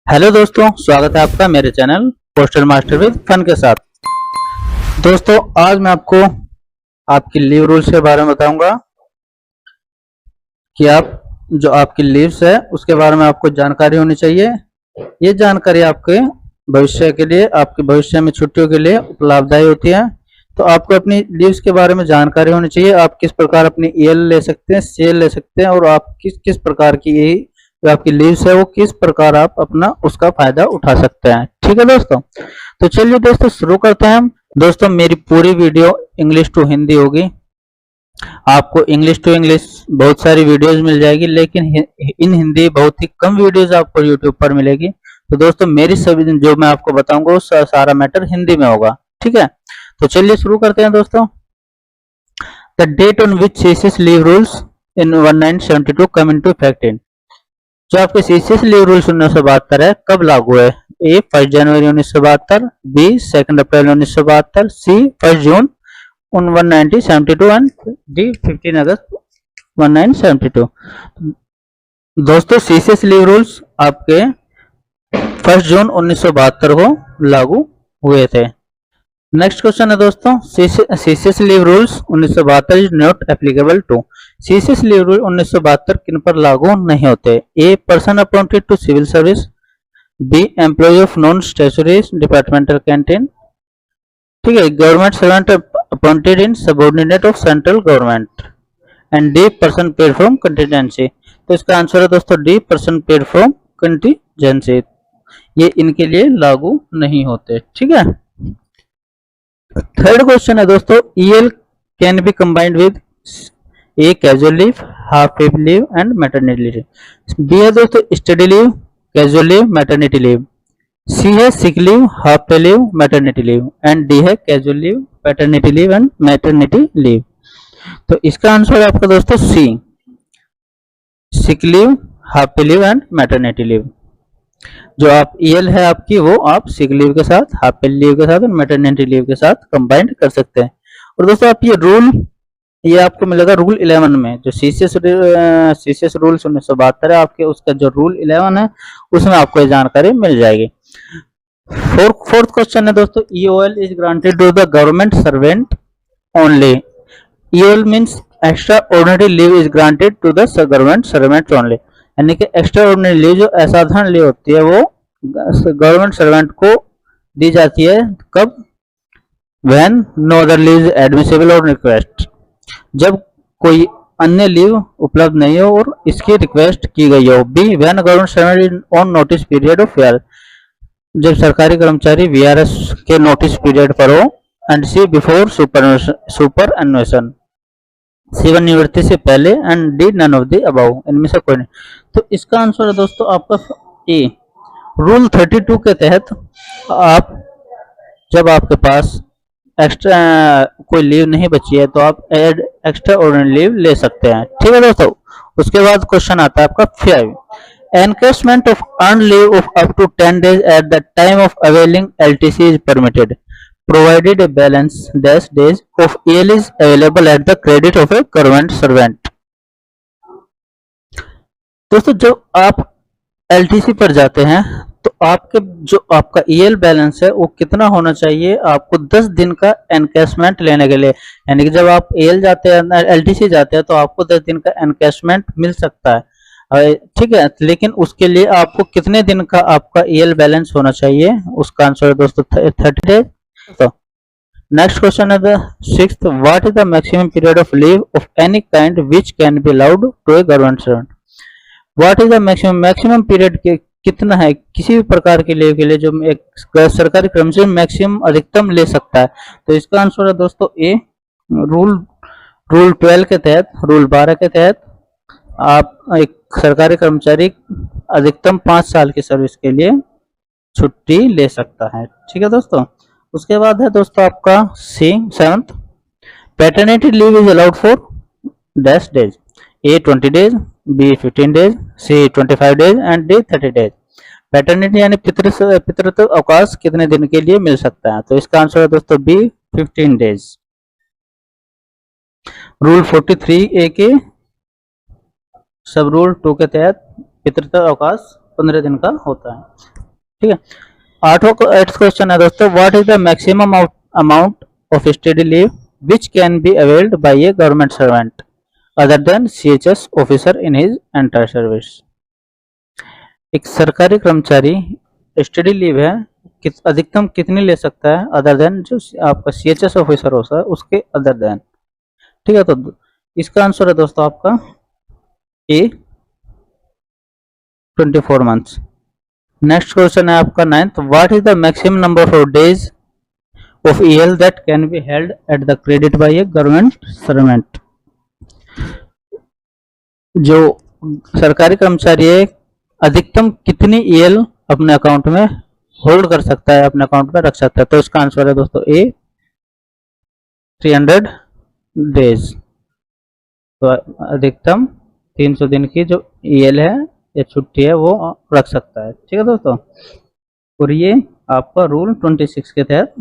Hello दोस्तों, स्वागत है आपका मेरे channel postal master with fun के साथ। दोस्तों, आज मैं आपको आपकी लीव रूल्स के बारे में बताऊंगा कि आप जो आपकी लीव्स है उसके बारे में आपको जानकारी होनी चाहिए। ये जानकारी आपके भविष्य के लिए, आपके भविष्य में छुट्टियों के लिए लाभदायी होती है। तो आपको अपनी लीव्स के बारे में जानकारी होनी चाहिए। आप किस प्रकार अपनी ईएल ले सकते हैं, सीएल ले सकते हैं, और आप किस किस प्रकार की यही जो आपकी लीव्स है वो किस प्रकार आप अपना उसका फायदा उठा सकते हैं। ठीक है दोस्तों, तो चलिए दोस्तों शुरू करते हैं हम। दोस्तों, मेरी पूरी वीडियो इंग्लिश टू हिंदी होगी। आपको इंग्लिश टू इंग्लिश बहुत सारी वीडियोस मिल जाएगी, लेकिन इन हिंदी बहुत ही कम वीडियोस आपको यूट्यूब पर मिलेगी। तो दोस्तों, मेरी सभी जो मैं आपको बताऊंगा वो सारा मैटर हिंदी में होगा। ठीक है, तो चलिए शुरू करते हैं दोस्तों। The date on which CCS leave rules in 1972 come into effect in. जो आपके सीसीएस लीव रूल्स 1972 है, कब लागू है? A 1 January 1972, B 2 April 1972, C 1 June 1972 and D 15 August 1972। दोस्तों, सीसीएस लीव रूल्स आपके 1 जून 1972 को लागू हुए थे। नेक्स्ट क्वेश्चन है दोस्तों, CCS leave rules 1972 is not applicable to. CCS leave rule 1972 किन पर लागू नहीं होते? A person appointed to civil service, B employ of non statutory departmental canteen, ठीक है, government servant appointed in subordinate of central government, and D person paid from contingency. तो इसका answer है दोस्तों D person paid from contingency. ये इनके लिए लागू नहीं होते। ठीक है, थर्ड क्वेश्चन है दोस्तों, EL can be combined with a casual leave, half paid leave and maternity leave. B है दोस्तों study leave, casual leave, maternity leave. C है sick leave, half pay leave, maternity leave, and D है casual leave, paternity leave and maternity leave. तो इसका answer है आपका दोस्तों C, sick leave, half pay leave and maternity leave. जो आप EL है आपकी वो आप सिक लीव के साथ, हाफ पे लीव के साथ और मैटरनिटी लीव के साथ कंबाइंड कर सकते हैं। और दोस्तों, आप ये आपको मिलेगा रूल 11 में। जो सीसीएस रूल्स 1972 है आपके, उसका जो रूल 11 है उसमें आपको ये जानकारी मिल जाएगी। फोर्थ क्वेश्चन है दोस्तों, EOL is granted to the government servant only. EOL means extra ordinary leave is granted to the government servant only. यानी कि एक्स्ट्रा ऑर्डिनरी लीव जो असाधारण लीव होती है वो गवर्नमेंट सर्वेंट को दी जाती है। कब? When no other leave is admissible और रिक्वेस्ट। जब कोई अन्य लीव उपलब्ध नहीं हो और इसकी रिक्वेस्ट की गई हो। B when government servant on notice period of VR. जब सरकारी कर्मचारी वीआरएस के नोटिस पीरियड पर हो। And C before superannuation. सेवा निवृत्ति से पहले। And D none of the above, इनमें से कोई नहीं। तो इसका आंसर है दोस्तों आपका ए। रूल 32 के तहत आप जब आपके पास एक्स्ट्रा कोई लीव नहीं बची है तो आप एक्स्ट्रा ऑर्डिनरी लीव ले सकते हैं। ठीक है दोस्तों, उसके बाद क्वेश्चन आता है आपका 5। Encashment of earn leave of up to 10 days at the time of availing LTC is permitted provided a balance dash days of EL is available at the credit of a government servant। दोस्तों, जब आप LTC पर जाते हैं तो आपके जो आपका ईएल बैलेंस है वो कितना होना चाहिए? आपको 10 दिन का एनकैशमेंट लेने के लिए, यानी कि जब आप ईएल जाते हैं, एलटीसी जाते हैं, तो आपको 10 दिन का एनकैशमेंट मिल सकता है। ठीक है, लेकिन उसके लिए आपको कितने दिन का आपका ईएल बैलेंस होना चाहिए? उसका आंसर है दोस्तों 30 डेज। तो नेक्स्ट क्वेश्चन है the 6th, what is the maximum period of leave of any kind which can be allowed to a government servant. What is the maximum period के कितना है किसी भी प्रकार के लीव के लिए जो एक सरकारी कर्मचारी मैक्सिमम अधिकतम ले सकता है? तो इसका आंसर है दोस्तों ए। रूल 12 के तहत, रूल 12 के तहत आप एक सरकारी कर्मचारी अधिकतम 5 साल की सर्विस के लिए छुट्टी ले सकता है। ठीक है दोस्तों, उसके बाद है दोस्तों आपका C 7th, paternity leave is allowed for dash days. A 20 days, B 15 days, C 25 days and D 30 days. Paternity यानी पितृत्व अवकाश कितने दिन के लिए मिल सकता है? तो इसका आंसर है दोस्तों बी 15 डेज। रूल 43 ए के सब रूल 2 के तहत पितृत्व अवकाश 15 दिन का होता है। ठीक है, 8th क्वेश्चन है दोस्तों, what is the maximum amount of study leave which can be availed bye a government servant other than CHS officer in his entire service. एक सरकारी कर्मचारी स्टडी लीव है अधिकतम कितनी ले सकता है अदर देन जो आपका CHS ऑफिसर होता है उसके अदर देन। ठीक है, तो इसका आंसर है दोस्तों आपका ए 24 मंथ्स। नेक्स्ट क्वेश्चन है आपका 9th, what is the maximum number of days of EL that can be held at the credit by a government servant. जो सरकारी कर्मचारी है अधिकतम कितनी EL अपने अकाउंट में होल्ड कर सकता है, अपने अकाउंट में रख सकता है, तो इसका आंसर है दोस्तों ए 300 डेज। तो अधिकतम 300 दिन की जो EL है या छुट्टी है वो रख सकता है। ठीक है दोस्तों, और ये आपका रूल 26 के तहत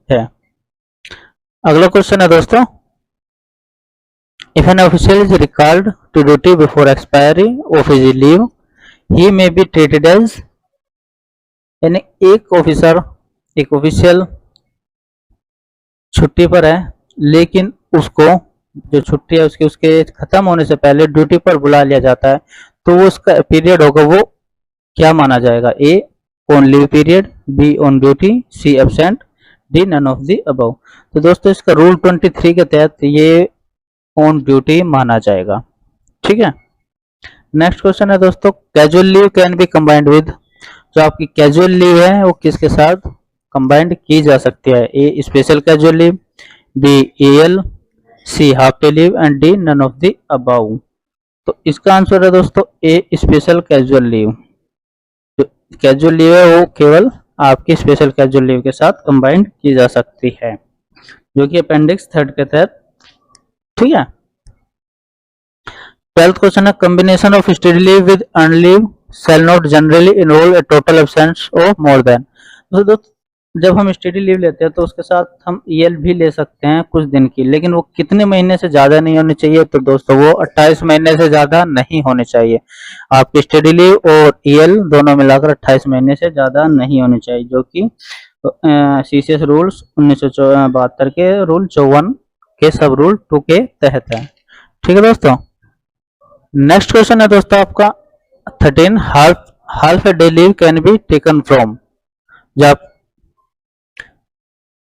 है। अगला क्वेश्चन है दोस्तों, if an official is recalled to duty before expiry of his leave he may be treated as, यानी एक ऑफिशियल छुट्टी पर है लेकिन उसको जो छुट्टी है उसके खत्म होने से पहले ड्यूटी पर बुला लिया जाता है, तो वो उसका पीरियड होगा वो क्या माना जाएगा, A on leave period, B on duty, C absent, D none of the above. तो दोस्तों इसका रूल 23 के तहत ये ऑन ड्यूटी माना जाएगा। ठीक है, नेक्स्ट क्वेश्चन है दोस्तों, casual leave can be combined with, जो आपकी कैजुअल लीव है वो किसके साथ कंबाइंड की जा सकती है, A special casual leave, B AL, C half day leave and D none of the above. तो इसका आंसर है दोस्तों ए स्पेशल कैजुअल लीव। जो कैजुअल लीव है वो केवल आपकी स्पेशल कैजुअल लीव के साथ कंबाइंड की जा सकती है, जो कि अपेंडिक्स 3 के तहत। ठीक है, 12th क्वेश्चन है, combination of study leave with earn leave shall not generally involve A total absence of more than. दोस्तों जब हम स्टडी लीव लेते हैं तो उसके साथ हम EL भी ले सकते हैं कुछ दिन की, लेकिन वो कितने महीने से ज्यादा नहीं होनी चाहिए, तो दोस्तों वो 28 महीने से ज्यादा नहीं होनी चाहिए। आपकी स्टडी लीव और EL दोनों मिलाकर 28 महीने से ज्यादा नहीं होनी चाहिए, जो कि CCS रूल्स 1972 के रूल 54 के सब रूल 2 के तहत है। ठीक है दोस्तों, नेक्स्ट क्वेश्चन है दोस्तों आपका 13, half a day leave can be taken from,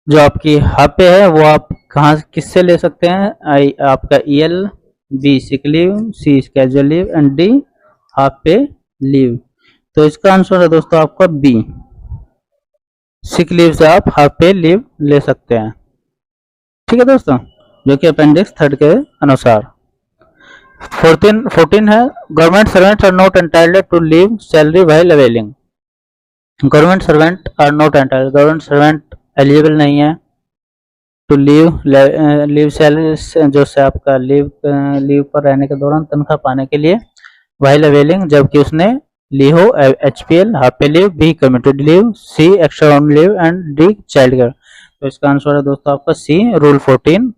जो आपकी हाफ पे है वो आप कहाँ किससे ले सकते हैं, आपका EL, B sick leave, C casual leave and D half pay leave. तो इसका आंसर है दोस्तों आपका बी, सिक लीव से आप हाफ पे लीव ले सकते हैं। ठीक है दोस्तों, जो कि अपेंडिक्स 3 के अनुसार। 14 है, government servants are not entitled to leave salary while availing. Government servant are not entitled, government servant eligible नहीं है टू लीव सैलरी, जो से आपका लीव पर रहने के दौरान तनख्वाह पाने के लिए, व्हाइल अवेलिंग जबकि उसने ली हो HPL half pay leave, B committed leave, C extra leave and D child care. तो इसका आंसर है दोस्तों आपका सी, रूल 14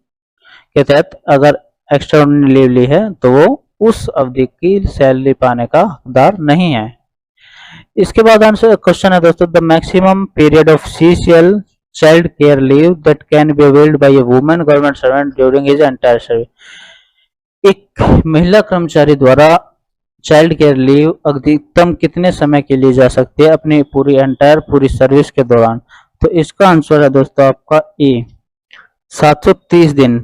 के तहत अगर एक्स्ट्रा लीव ली है तो वो उस अवधि की सैलरी पाने का हकदार नहीं है। इसके बाद आंसर क्वेश्चन है दोस्तों, the maximum period of CCL child care leave that can be availed bye a woman government servant during his entire service. एक महिला कर्मचारी द्वारा चाइल्ड केयर लीव अधिकतम कितने समय के लिए जा सकती है अपनी पूरी सर्विस के दौरान। तो इसका आंसर है दोस्तों आपका ए 730 दिन।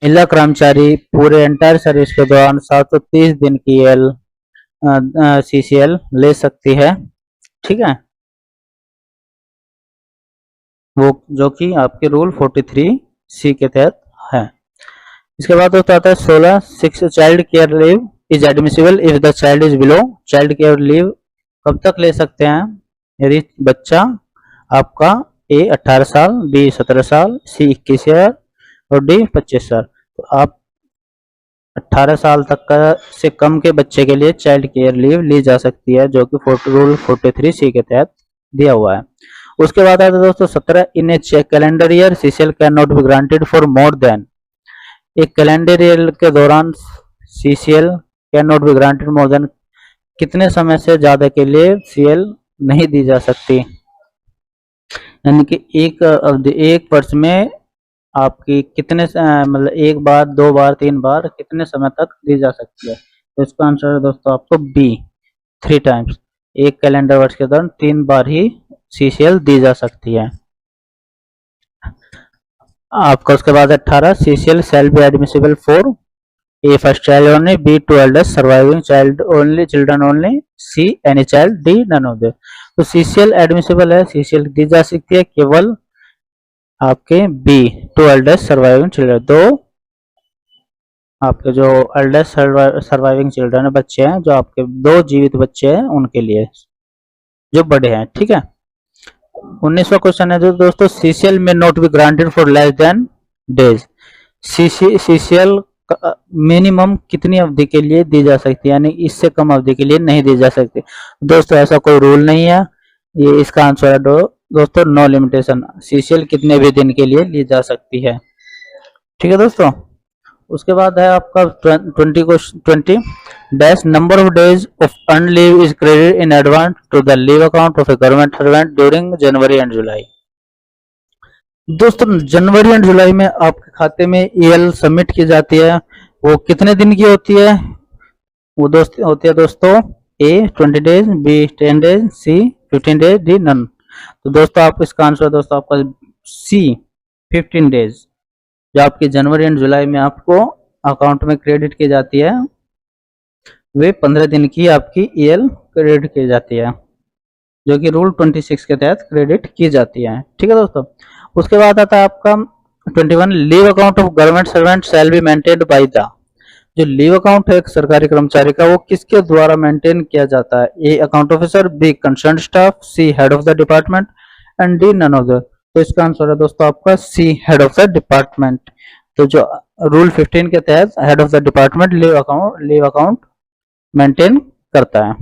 महिला कर्मचारी पूरे एंटायर सर्विस के दौरान 730 दिन की CCL ले सकती है। ठीक है, वो जो कि आपके रूल 43C के तहत है। इसके बाद होता है 16, child care leave is admissible if the child is below. Child care leave कब तक ले सकते हैं यदि बच्चा आपका A 18 साल, B 17 साल, C 21 ईयर और D 25 साल। तो आप 18 साल तक का से कम के बच्चे के लिए चाइल्ड केयर लीव ली जा सकती है, जो कि रूल 43C के तहत दिया हुआ है। उसके बाद आता है दोस्तों 17, in a calendar year CCL can not be granted for more than. एक कैलेंडर ईयर के दौरान CCL can not be granted more than कितने समय से ज्यादा के लिए सीएल नहीं दी जा सकती, यानी कि एक अवधि, एक वर्ष में आपकी कितने मतलब एक बार, दो बार, तीन बार, कितने समय तक दी जा सकती है। तो इसका आंसर है दोस्तों आपको बी, 3 टाइम्स। एक कैलेंडर वर्ष के दौरान 3 बार ही सीसीएल दी जा सकती है। आपका उसके बाद 18, CCL shall be admissible for a first child only, B to eldest surviving child only, children only, C any child, D none of the. तो सीसीएल एडमिसिबल है, सीसीएल दी जा सकती है केवल आपके B to eldest surviving children, दो आपके जो एल्डेस्ट सर्वाइविंग चिल्ड्रन बच्चे हैं, जो आपके दो जीवित बच्चे हैं उनके लिए जो बड़े हैं, ठीक है। 19वां क्वेश्चन है जो दोस्तों, सीसीएल में not be granted for less than days. CCL minimum कितनी अवधि के लिए दी जा सकती है, यानी इससे कम अवधि के लिए नहीं दी जा सकती। दोस्तों ऐसा कोई रूल नहीं है, ये इसका आंसर है दोस्तों नो लिमिटेशन। सीसीएल कितने भी दिन के लिए ली जा सकती है, ठीक है दोस्तों। उसके बाद है आपका 20 dash number of days of earn leave is credit in advance to the leave account of a government servant during January and July. दोस्तों जनवरी एंड जुलाई में आपके खाते में ईएल सबमिट की जाती है, वो कितने दिन की होती है, वो होती है दोस्तों ए 20 डेज, बी 10 डेज, सी 15 डेज, डी नन। तो दोस्तों आप इसका आंसर दोस्तों आपका सी 15 डेज, जो आपकी जनवरी एंड जुलाई में आपको अकाउंट में क्रेडिट की जाती है, वे 15 दिन की आपकी ईएल क्रेडिट की जाती है, जो कि रूल 26 के तहत क्रेडिट की जाती है, ठीक है दोस्तों। उसके बाद आता है आपका 21 leave account of government servant shall be maintained by the. जो लीव अकाउंट है एक सरकारी कर्मचारी का, वो किसके द्वारा मेंटेन किया जाता है, A account officer, B concern staff, C head of the department and D none of the. तो इसका आंसर है दोस्तों आपका C head of the department. तो जो रूल 15 के तहत head of the department leave account maintain करता है।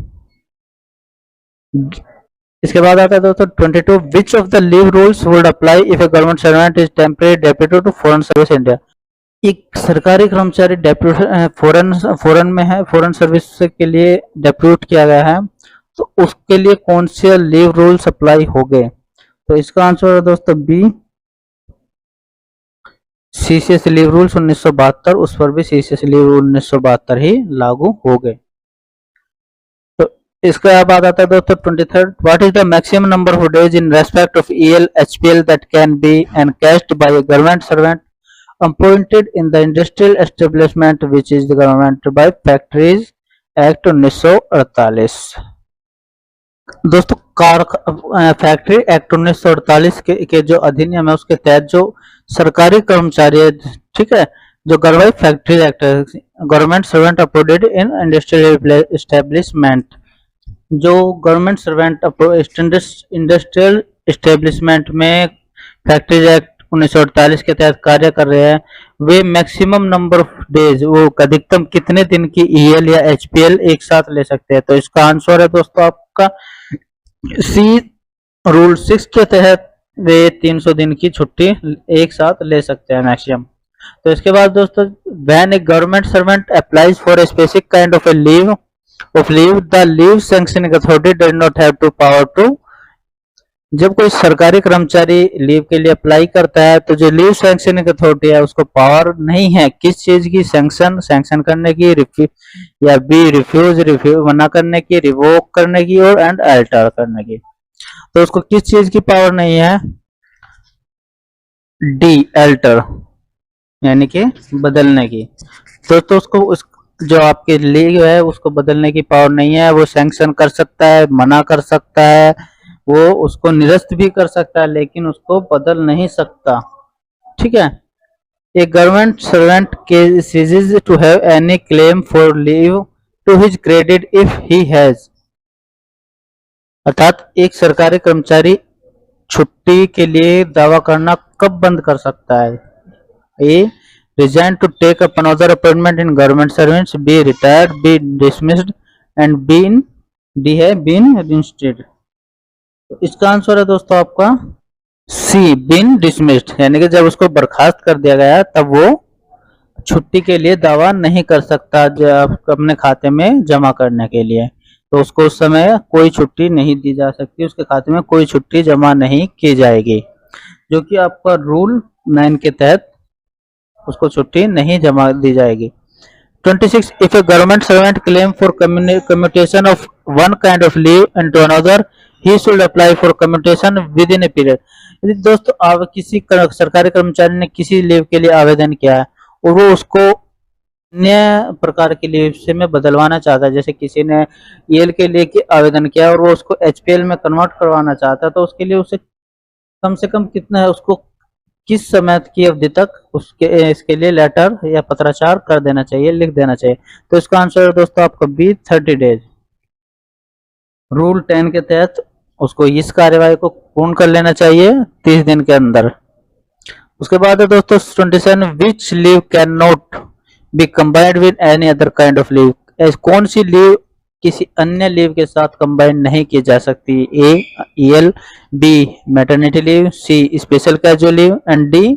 इसके बाद आता है दोस्तों 22 which of the leave rules would apply if a government servant is temporary deputed to foreign service India. एक सरकारी कर्मचारी फॉरेन में है, फॉरेन सर्विस के लिए डेप्यूट किया गया है, तो उसके लिए कौन से लीव रूल्स अप्लाई हो गए। तो इसका आंसर है दोस्तों बी सीसीएस लीव रूल्स 1972, उस पर भी सीसीएस लीव रूल 1972 ही लागू हो गए। इसके बाद आता है दोस्तों 23 what is the maximum number of days in respect of EL HPL that can be encashed by a government servant appointed in the industrial establishment which is the government by factories act 1948। दोस्तों factory act 1948 के जो अधिनियम है उसके तहत जो सरकारी कर्मचारी है, ठीक है, जो गवर्नमेंट फैक्ट्री एक्ट है, government servant appointed in industrial establishment, जो गवर्नमेंट सर्वेंट इंडस्ट्रियल एस्टेब्लिशमेंट में फैक्ट्रीज एक्ट 1948 के तहत कार्य कर रहे हैं, वे मैक्सिमम नंबर ऑफ डेज, वो अधिकतम कितने दिन की ईएल या एचपीएल एक साथ ले सकते हैं। तो इसका आंसर है दोस्तों आपका सी रूल 6 के तहत वे 300 दिन की छुट्टी एक साथ ले सकते हैं मैक्सिमम। तो इसके बाद दोस्तों when a government servant applies for a specific kind of a leave the leave sanctioning authority does not have to power to. जब कोई सरकारी कर्मचारी लीव के लिए अप्लाई करता है तो जो लीव सैंक्शनिंग अथॉरिटी है उसको पावर नहीं है किस चीज की, सैंक्शन करने की, या बी रिफ्यूज मना करने की, रिवोक करने की, और एंड अल्टर करने की। तो उसको किस चीज की पावर नहीं है, डी अल्टर, यानी कि बदलने की। तो उसको जो आपके लीव है उसको बदलने की पावर नहीं है। वो सैंक्शन कर सकता है, मना कर सकता है, वो उसको निरस्त भी कर सकता है, लेकिन उसको बदल नहीं सकता, ठीक है। A government servant ceases to have any claim for leave to his credit if he has, अर्थात एक सरकारी कर्मचारी छुट्टी के लिए दावा करना कब बंद कर सकता है, ए resign to take up another appointment in government service, B retired, B dismissed and D है been reinstated। तो इसका आंसर है दोस्तों आपका सी been dismissed, यानी कि जब उसको बर्खास्त कर दिया गया तब वो छुट्टी के लिए दावा नहीं कर सकता जब अपने खाते में जमा करने के लिए। तो उसको उस समय कोई छुट्टी नहीं दी जा सकती, उसके खाते में कोई छुट्टी जमा नहीं की जाएगी, जो कि आपका रूल 9 के तहत उसको छुट्टी नहीं जमा दी जाएगी। 26. If a government servant claim for commutation of one kind of leave into another, he should apply for commutation within a period. यदि दोस्तों आप किसी सरकारी कर्मचारी ने किसी लीव के लिए आवेदन किया है और वो उसको अन्य प्रकार की लीव से में बदलवाना चाहता है, जैसे किसी ने ईएल के लिए आवेदन किया और वो उसको एचपीएल में कन्वर्ट करवाना चाहता है, तो उसके लिए उसे कम से कम कितना है, उसको किस समय की अवधि तक उसके इसके लिए लेटर या पत्राचार कर देना चाहिए, लिख देना चाहिए। तो इसका आंसर है दोस्तों आपका बी 30 डेज। रूल 10 के तहत उसको इस कार्यवाही को पूर्ण कर लेना चाहिए 30 दिन के अंदर। उसके बाद है दोस्तों 27. Which leave can not be combined with any other kind of leave. कौन सी लीव किसी अन्य लीव के साथ कंबाइन नहीं की जा सकती? A EL, B maternity leave, C special casual leave and D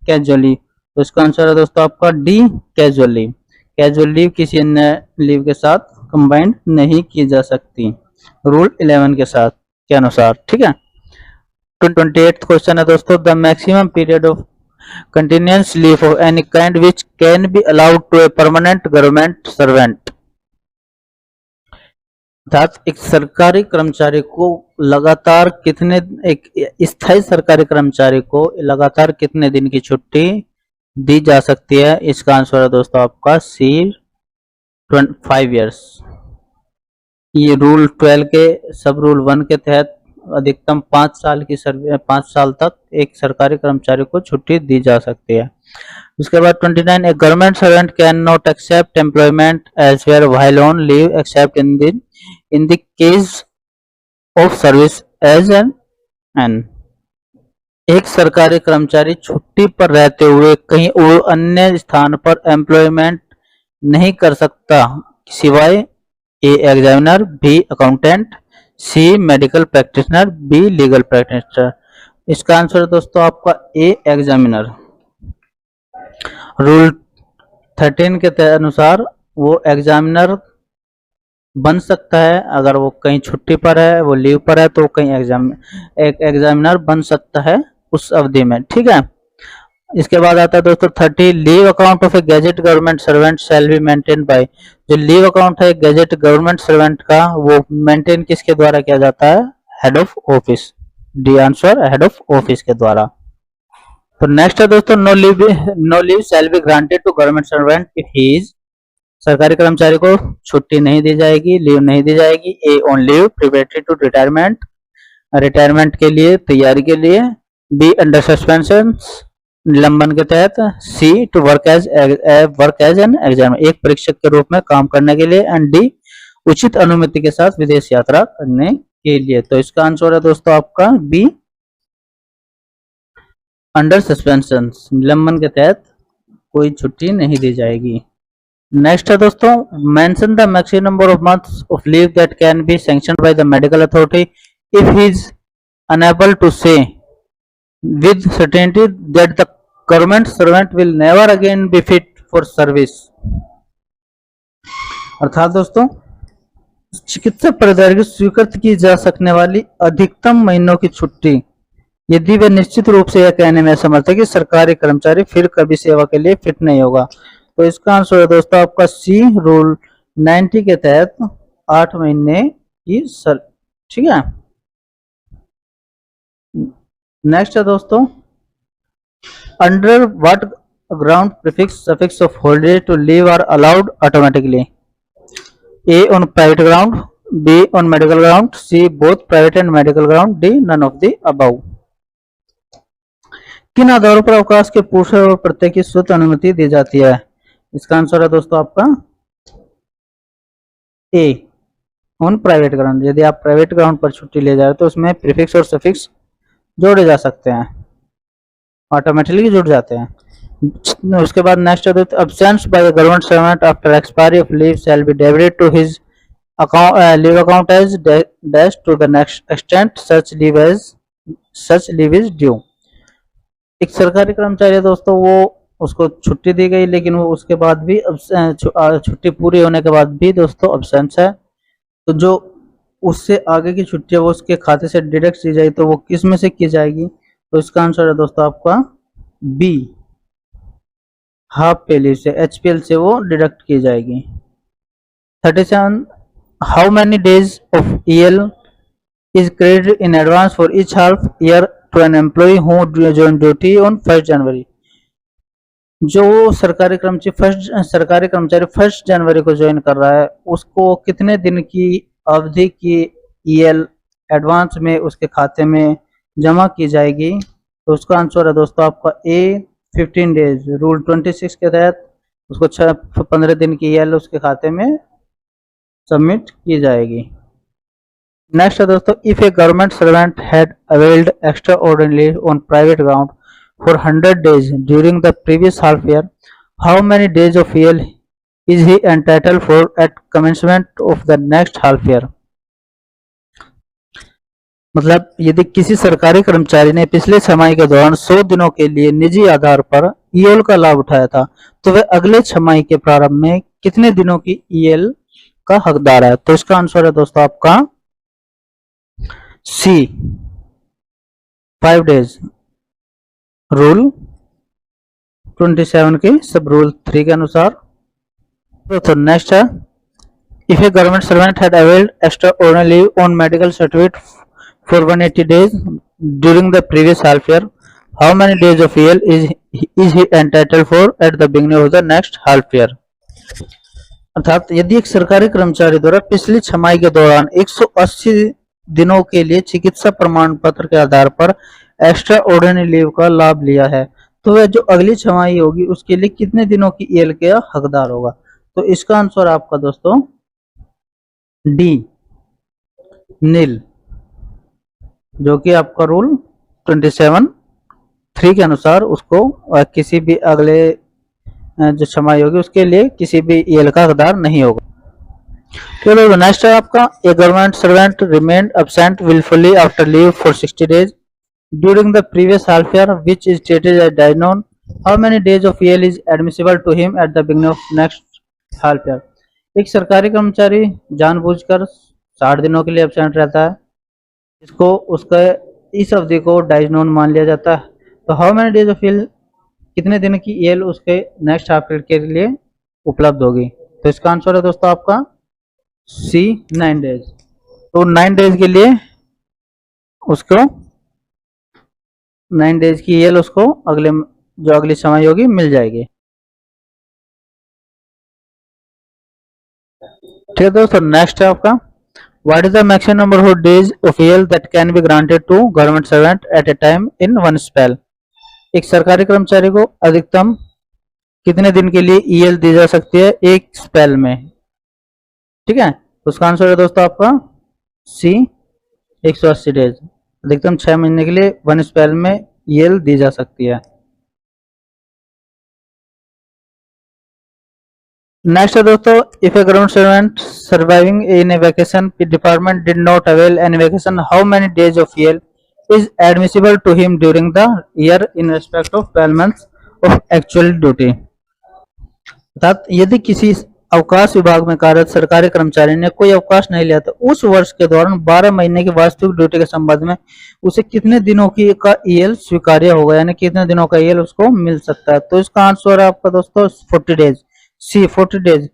casual leave. तो इसका आंसर है दोस्तों आपका D casual leave. Casual leave किसी अन्य लीव के साथ कंबाइंड नहीं की जा सकती रूल 11 के अनुसार, ठीक है। 28th क्वेश्चन है दोस्तों, the maximum period of continuous leave of any kind which can be allowed to a permanent government servant. अर्थात एक सरकारी कर्मचारी को लगातार कितने, एक स्थायी सरकारी कर्मचारी को लगातार कितने दिन की छुट्टी दी जा सकती है? इसका आंसर है दोस्तों आपका सी 5 ईयर्स। ये रूल 12 के सब रूल 1 के तहत अधिकतम 5 साल की 5 साल तक एक सरकारी कर्मचारी को छुट्टी दी जा सकती है। उसके बाद 29. A government servant can not accept employment elsewhere while on leave except in the case of service as an. एक सरकारी कर्मचारी छुट्टी पर रहते हुए कहीं और अन्य स्थान पर एम्प्लॉयमेंट नहीं कर सकता सिवाय A examiner, B accountant, C medical practitioner, B legal practitioner. इसका आंसर है दोस्तों आपका ए एग्जामिनर। रूल 13 के अनुसार वो एग्जामिनर बन सकता है, अगर वो कहीं छुट्टी पर है, वो लीव पर है, तो कहीं एक एग्जामिनर बन सकता है उस अवधि में, ठीक है। इसके बाद आता है दोस्तों 30. Leave account of a gazette government servant shall be maintain by. जो लीव अकाउंट है गैजेट गवर्नमेंट सर्वेंट का, वो मेंटेन किसके द्वारा किया जाता है? Head of office. D answer head of office के द्वारा। तो नेक्स्ट है दोस्तों, no leave shall be granted to government servant if he is. सरकारी कर्मचारी को छुट्टी नहीं दी जाएगी, लीव नहीं दी जाएगी। A on leave preparatory to retirement, retirement के लिए, तैयारी के लिए। बी अंडर सस्पेंशन, निलंबन के तहत। C to work as an examiner, एक परीक्षक के रूप में काम करने के लिए। एंड डी उचित अनुमति के साथ विदेश यात्रा करने के लिए। तो इसका आंसर है दोस्तों आपका बी अंडर सस्पेंशन, निलंबन के तहत कोई छुट्टी नहीं दी जाएगी। नेक्स्ट है दोस्तों, mention the maximum number of months of leave that can be sanctioned by the medical authority if he is unable to say with certainty that the government servant will never again be fit for service। अर्थात दोस्तों, चिकित्सा परिदर्शी स्वीकृत की जा सकने वाली अधिकतम महीनों की छुट्टी यदि वे निश्चित रूप से यह कहने में समर्थ है कि सरकारी कर्मचारी फिर कभी सेवा के लिए फिट नहीं होगा। तो इसका आंसर है दोस्तों आपका सी रूल 90 के तहत 8 महीने की ठीक है। नेक्स्ट है दोस्तों, under what ground prefix suffix of holiday to leave are allowed automatically? A on private ground, B on medical ground, C both private and medical ground, D none of the above. किन आधारों पर अवकाश के पुरुष और प्रत्यय की स्वतः अनुमति दी जाती है? इसका आंसर है दोस्तों आपका ए ऑन प्राइवेट ग्राउंड। यदि आप प्राइवेट ग्राउंड पर छुट्टी ले जा रहे हो तो उसमें प्रीफिक्स और सफिक्स जोड़े जा सकते हैं, ऑटोमेटिकली जुड़ जाते हैं। उसके बाद नेक्स्ट है absence by the government servant after expiry of leave shall be debited to his leave account as dash to the next extent such leave is due. एक सरकारी कर्मचारी है दोस्तों, वो उसको छुट्टी दी गई लेकिन वो उसके बाद भी छुट्टी पूरी होने के बाद भी दोस्तों अब्सेंस है, तो जो उससे आगे की छुट्टी है वो उसके खाते से डिडक्ट की जाएगी, तो वो किस में से की जाएगी? तो इसका आंसर है दोस्तों आपका बी, हाफ पे लीव से, एचपीएल से वो डिडक्ट की जाएगी। 37, how many days of EL is credited in advance for each half year to an employee who joined duty on 1st January। जो सरकारी कर्मचारी 1 जनवरी को ज्वाइन कर रहा है, उसको कितने दिन की अवधि की ईएल एडवांस में उसके खाते में जमा की जाएगी? तो उसका आंसर है दोस्तों आपका ए, 15 डेज। रूल 26 के तहत उसको 15 दिन की ईएल उसके खाते में सबमिट की जाएगी। नेक्स्ट है दोस्तों, if a government servant had availed extra ordinary on private ground for 100 days during the previous half year, how many days of EL is he entitled for at commencement of the next half year? मतलब यदि किसी सरकारी कर्मचारी ने पिछले छमाही के दौरान 100 दिनों के लिए निजी आधार पर ईएल का लाभ उठाया था, तो वह अगले छमाही के प्रारंभ में कितने दिनों की ईएल का हकदार है? तो इसका आंसर है दोस्तों आपका सी, 5 डेज। रूल 27 के सब रूल 3 के अनुसार। तो नेक्स्ट है, if a government servant had availed extra ordinary leave on medical certificate for 180 days during the previous half year, how many days of EL is he entitled for eight the beginning of the next half year? अर्थात यदि एक सरकारी कर्मचारी द्वारा पिछली छमाही के दौरान 180 दिनों के लिए चिकित्सा प्रमाण पत्र के आधार पर एक्स्ट्रा ऑर्डिनरी लीव का लाभ लिया है, तो वह जो अगली छमाही होगी उसके लिए कितने दिनों की ईएल का हकदार होगा? तो इसका आंसर आपका दोस्तों डी, नील, जो कि आपका रूल 27(3) के अनुसार उसको किसी भी अगले जो छमाही होगी उसके लिए किसी भी ईएल का हकदार नहीं होगा। चलो नेक्स्ट है आपका, a government servant remained absent wilfully after leave for 60 days during the previous half year which is treated as dies non, how many days of EL is admissible to him at the beginning of next half year? एक सरकारी कर्मचारी जानबूझकर 60 दिनों के लिए absent रहता है, इसको उसका इस अवधि को डाइज नोन मान लिया जाता है, तो how many days of EL, कितने दिन की ईएल उसके नेक्स्ट हाफ ईयर के लिए उपलब्ध होगी? तो इसका आंसर है दोस्तों आपका सी, 9 डेज। तो 9 डेज के लिए उसको 9 डेज की ईएल उसको अगली छमाही होगी मिल जाएगी। ठीक है दोस्तों, नेक्स्ट है आपका, what is the maximum number of days of EL that can be granted to government servant at a time in one spell? एक सरकारी कर्मचारी को अधिकतम कितने दिन के लिए ईएल दी जा सकती है एक स्पेल में? ठीक है, तो उसका आंसर है दोस्तों आपका सी, 180 डेज। अधिकतम 6 महीने के लिए वन स्पेल में ईएल दी जा सकती है। नेक्स्ट है दोस्तों, if a government servant surviving in a vacation department did not avail any vacation, how many days of EL is admissible to him during the year in respect of 12 months of actual duty? अर्थात यदि किसी अवकाश विभाग में कार्यरत सरकारी कर्मचारी ने कोई अवकाश नहीं लिया तो उस वर्ष के दौरान 12 महीने की वास्तविक ड्यूटी के संबंध में उसे कितने दिनों की का ईएल स्वीकार्य होगा, यानी कितने दिनों का ईएल उसको मिल सकता है? तो इसका आंसर है आपका दोस्तों 40 डेज, सी, 40 डेज।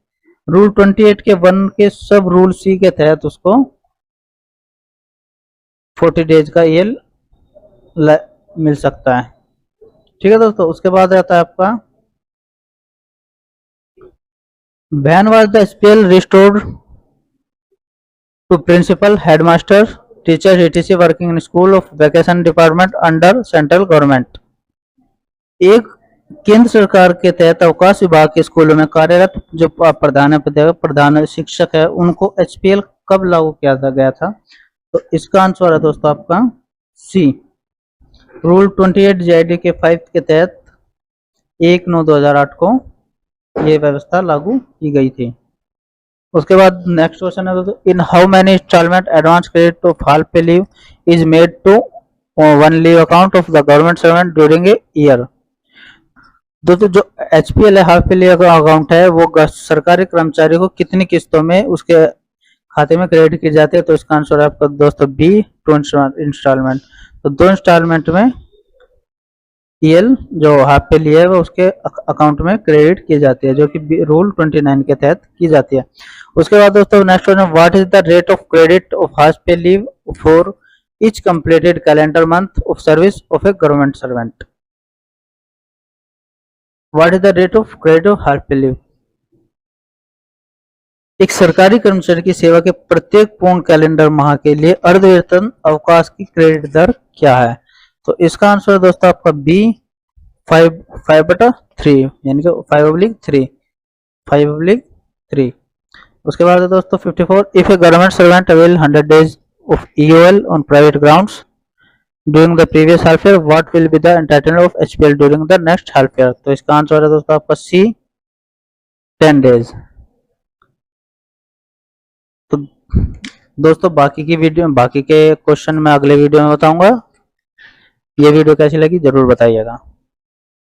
रूल 28 के 1 के सब रूल सी के तहत उसको 40 डेज का ईएल मिल सकता है। ठीक है दोस्तों, उसके बाद आता है आपका, when was the SPL restored to principal, headmaster, teachers etc working in school of vacation department under central government? एक केंद्र सरकार के तहत अवकाश विभाग के स्कूलों में कार्यरत जो प्रधान शिक्षक है उनको एचपीएल कब लागू किया गया था? तो इसका आंसर है दोस्तों आपका सी, रूल 28 जीआईडी के 5 के तहत 1/9/2008 को ये व्यवस्था लागू की गई थी। उसके बाद नेक्स्ट क्वेश्चन है दोस्तों, in how many instalment advance credit of half pay leave is made to one leave account of the government servant during a year? दोस्तों जो एचपीएल है, हाफ पे लीव अकाउंट है, वो सरकारी कर्मचारी को कितनी किस्तों में उसके खाते में क्रेडिट की जाती है, तो इसका आंसर है आपका दोस्तों बी, 2 इंस्टॉलमेंट। तो 2 इंस्टॉलमेंट में ईएल जो हाफ पे लिए है वो उसके अकाउंट में क्रेडिट की जाती है, जो कि रूल 29 के तहत की जाती है। उसके बाद दोस्तों next question, what is the rate of credit of half pay leave for each completed calendar month of service of a government servant. What is the rate of credit of half pay leave. एक सरकारी कर्मचारी की सेवा के प्रत्येक पूर्ण calendar माह के लिए अर्धवेतन अवकाश की क्रेडिट दर क्या है। तो इसका आंसर दोस्तों आपका बी, 5/3 यानी कि 5/3। उसके बाद दोस्तों 54, if a government servant avail 100 days of EOL on private grounds during the previous half year, what will be the entitlement of HPL during the next half year। तो इसका आंसर है दोस्तों आपका सी, 10 days। तो दोस्तों बाकी के क्वेश्चन मैं अगले वीडियो में बताऊंगा। ये वीडियो कैसी लगी जरूर बताइएगा।